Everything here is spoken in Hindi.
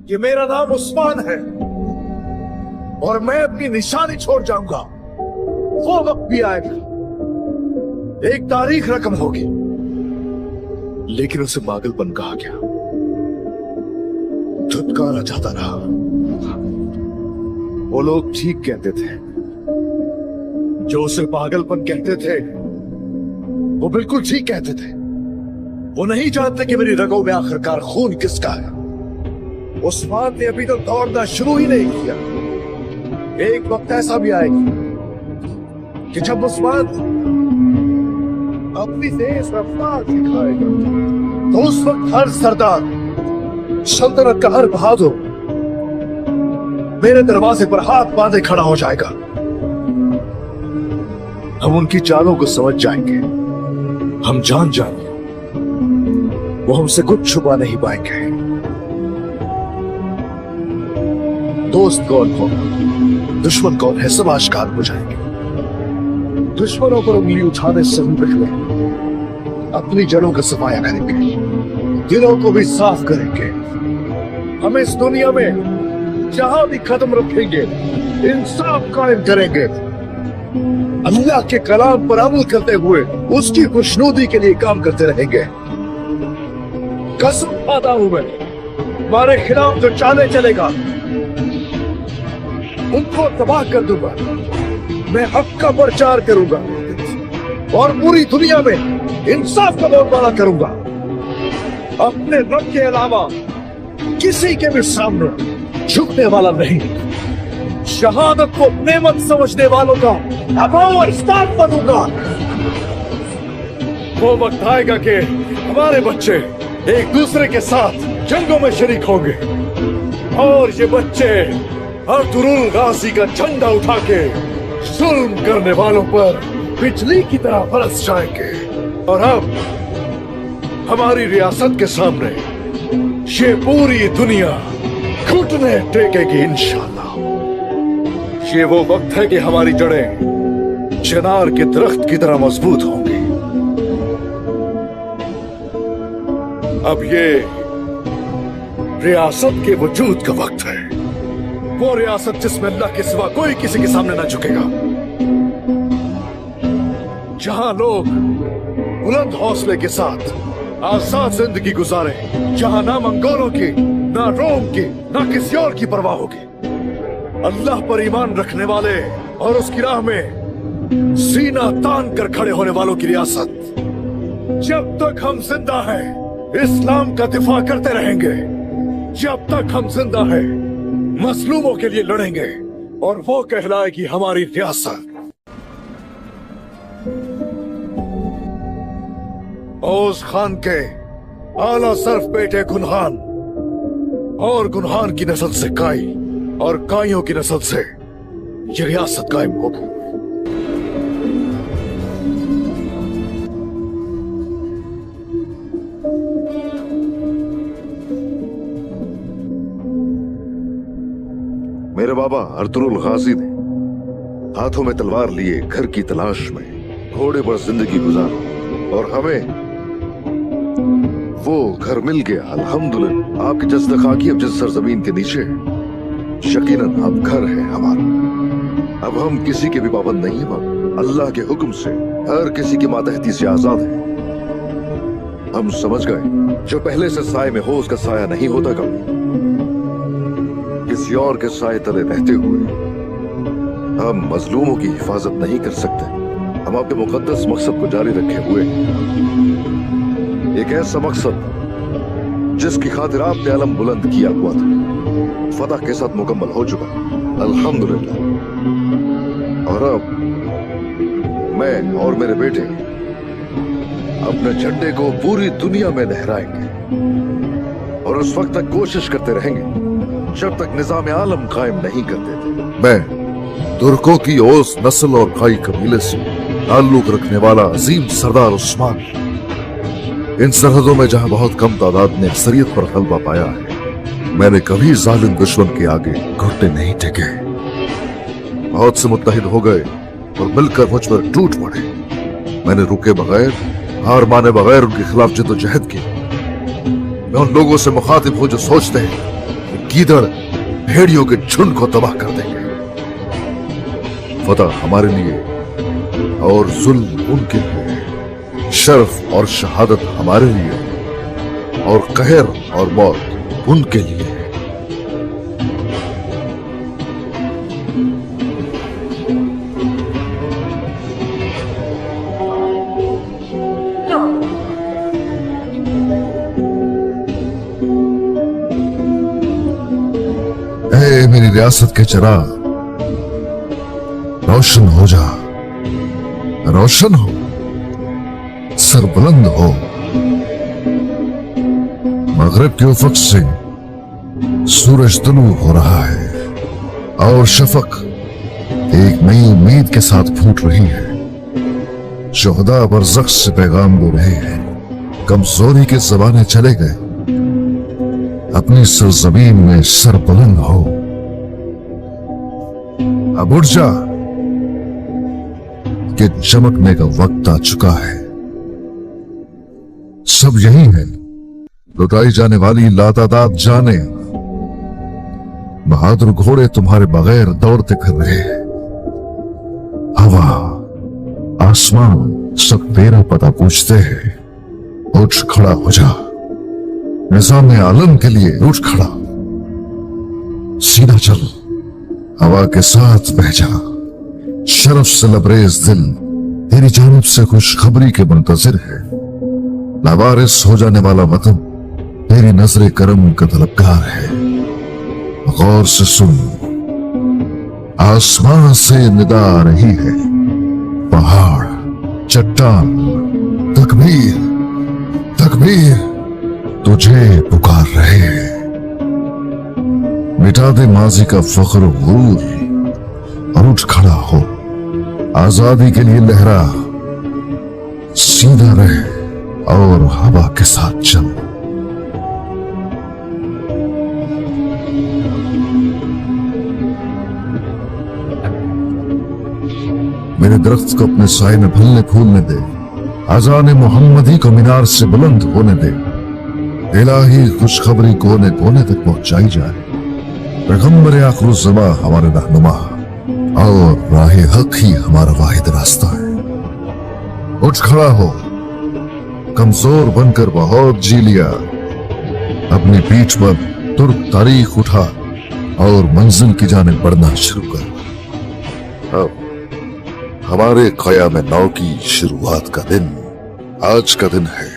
कि मेरा नाम उस्मान है और मैं अपनी निशानी छोड़ जाऊंगा। वो वक्त भी आएगा, एक तारीख रकम होगी, लेकिन उसे पागलपन कहा गया, धुतकारा जाता रहा। वो लोग ठीक कहते थे, जो उसे पागलपन कहते थे वो बिल्कुल ठीक कहते थे। वो नहीं जानते कि मेरी रगों में आखिरकार खून किसका है। उस्मान ने अभी तो दौड़ना शुरू ही नहीं किया। एक वक्त ऐसा भी आएगा कि जब उस्मान अपनी तेज रफ्तार दिखाएगा तो उस वक्त हर सरदार, सल्तनत का हर बहादुर मेरे दरवाजे पर हाथ बांधे खड़ा हो जाएगा। हम उनकी चालों को समझ जाएंगे, हम जान जाएंगे, वो हमसे कुछ छुपा नहीं पाएंगे। दोस्त कौन हो, दुश्मन कौन है, सब आश्कार हो जाएंगे। दुश्मनों पर उंगली उठाने से पहले अपनी जड़ों का सफाया करेंगे, दिलों को भी साफ करेंगे। हम इस दुनिया में जहां भी कदम रखेंगे इंसाफ कायम करेंगे। अल्लाह के कलाम पर अमल करते हुए उसकी खुशनुदी के लिए काम करते रहेंगे। कसम खाता हूं मैं, हमारे खिलाफ जो चाले चलेगा उनको तबाह कर दूंगा। मैं हक का प्रचार करूंगा और पूरी दुनिया में इंसाफ का बोलबाला करूंगा। अपने रब के अलावा किसी के भी सामने झुकने वाला नहीं। शहादत को नेमत समझने वालों का अभाव इस्ताद बनूंगा। वो वक्त आएगा कि हमारे बच्चे एक दूसरे के साथ जंगों में शरीक होंगे और ये बच्चे अर्तुरुल गाजी का झंडा उठा के जुल्म करने वालों पर बिजली की तरह बरस जाएंगे। और अब हमारी रियासत के सामने ये पूरी दुनिया घुटने टेकेगी इंशाअल्लाह। ये वो वक्त है कि हमारी जड़ें चिनार के दरख्त की तरह मजबूत होंगी। अब ये रियासत के वजूद का वक्त है, वो रियासत जिसमें अल्लाह के सिवा कोई किसी के सामने ना झुकेगा, जहां लोग बुलंद हौसले के साथ आजाद जिंदगी गुजारे, जहां ना मंगोलों की, ना रोम की, ना किसी और की परवाह होगी। अल्लाह पर ईमान रखने वाले और उसकी राह में सीना तान कर खड़े होने वालों की रियासत। जब तक हम जिंदा हैं इस्लाम का दिफा करते रहेंगे, जब तक हम जिंदा हैं मजलूमों के लिए लड़ेंगे और वो कहलाएगी हमारी रियासत। औस खान के आला सर्फ बेटे गुनहान और गुनहान की नस्ल से काई और काइयों की नस्ल से ये रियासत कायम होगी। मेरे बाबा अर्तुरुल गाजी ने हाथों में तलवार लिए घर की तलाश में घोड़े पर जिंदगी गुजारी और हमें वो घर मिल गया अल्हम्दुलिल्लाह। आपकी जज़्ब-ए-खाकी अब जिस सरजमीन के नीचे है, यकीनन अब घर है हमारा। अब हम किसी के भी पाबंद नहीं है, अल्लाह के हुक्म से हर किसी की मातहती से आजाद है। हम समझ गए जो पहले से साए में हो उसका साया नहीं होता कभी। किसी और के साए तले रहते हुए हम मजलूमों की हिफाजत नहीं कर सकते। हम अपने मुकद्दस मकसद को जारी रखे हुए, एक ऐसा मकसद जिसकी खातिर आपने अलम बुलंद किया हुआ था, फतह के साथ मुकम्मल हो चुका अल्हम्दुलिल्लाह। और अब मैं और मेरे बेटे अपने झंडे को पूरी दुनिया में लहराएंगे और उस वक्त तक कोशिश करते रहेंगे जब तक निजाम आलम कायम नहीं कर देते। मैं तुर्कों की ओस नस्ल और काई कबीले से ताल्लुक रखने वाला अजीम सरदार उस्मान, इन सरहदों में जहां बहुत कम तादाद ने अक्सरियत पर गलबा पाया है, मैंने कभी जालिम दुश्मन के आगे घुटने नहीं टेके। बहुत से मुत्तहिद हो गए और मिलकर मुझ पर टूट पड़े। मैंने रुके बगैर, हार माने बगैर उनके खिलाफ जिद्दोजहद की। मैं उन लोगों से मुखातिब हूं जो सोचते हैं गीदड़ भेड़ियों के झुंड को तबाह कर देंगे। फतह हमारे लिए और जुल्म उनके लिए, शर्फ और शहादत हमारे लिए और कहर और मौत उनके लिए। ऐ मेरी रियासत के चिराग, रोशन हो जा, रोशन हो, सरबुलंद हो। मगरिब के उफक से सूरज तुलू हो रहा है और शफक एक नई उम्मीद के साथ फूट रही है। शुहदा बरज़ख से पैगाम दे रहे हैं, कमजोरी के ज़माने चले गए, अपनी सरजमीन में सरबुलंद हो। अब उठ जा कि चमकने का वक्त आ चुका है। सब यही है, लुटाई जाने वाली लातादाद जाने। बहादुर घोड़े तुम्हारे बगैर दौड़ते फिर रहे हैं। हवा आसमान सब तेरा पता पूछते हैं। उठ खड़ा हो जा, निजाम आलम के लिए उठ खड़ा। सीधा चल, हवा के साथ बह जा। शरफ से लबरेज दिल तेरी जानिब से खुशखबरी के मुंतजिर है। लावारिस हो जाने वाला वतन तेरी नजरे करम का तलबगार है। गौर से सुन, आसमान से निदा आ रही है। पहाड़, चट्टान, तकबीर तकबीर तुझे पुकार रहे हैं। मिटा दे माजी का फख्र गुरूर और उठ खड़ा हो। आजादी के लिए लहरा, सीधा रहे और हवा के साथ चल। मेरे दरख्त को अपने साए में फलने फूलने दे। अज़ान मोहम्मदी को मीनार से बुलंद होने दे। इलाही खुशखबरी कोने कोने तक पहुंचाई जाए। पैगंबर आखिरुज़्ज़मा हमारे रहनुमा और राह हक ही हमारा वाहिद रास्ता है। उठ खड़ा हो, कमजोर बनकर बहुत जी लिया। अपनी पीठ पर तुर्क तारीख उठा और मंजिल की जाने बढ़ना शुरू कर। अब हमारे क़याम नौ की शुरुआत का दिन आज का दिन है।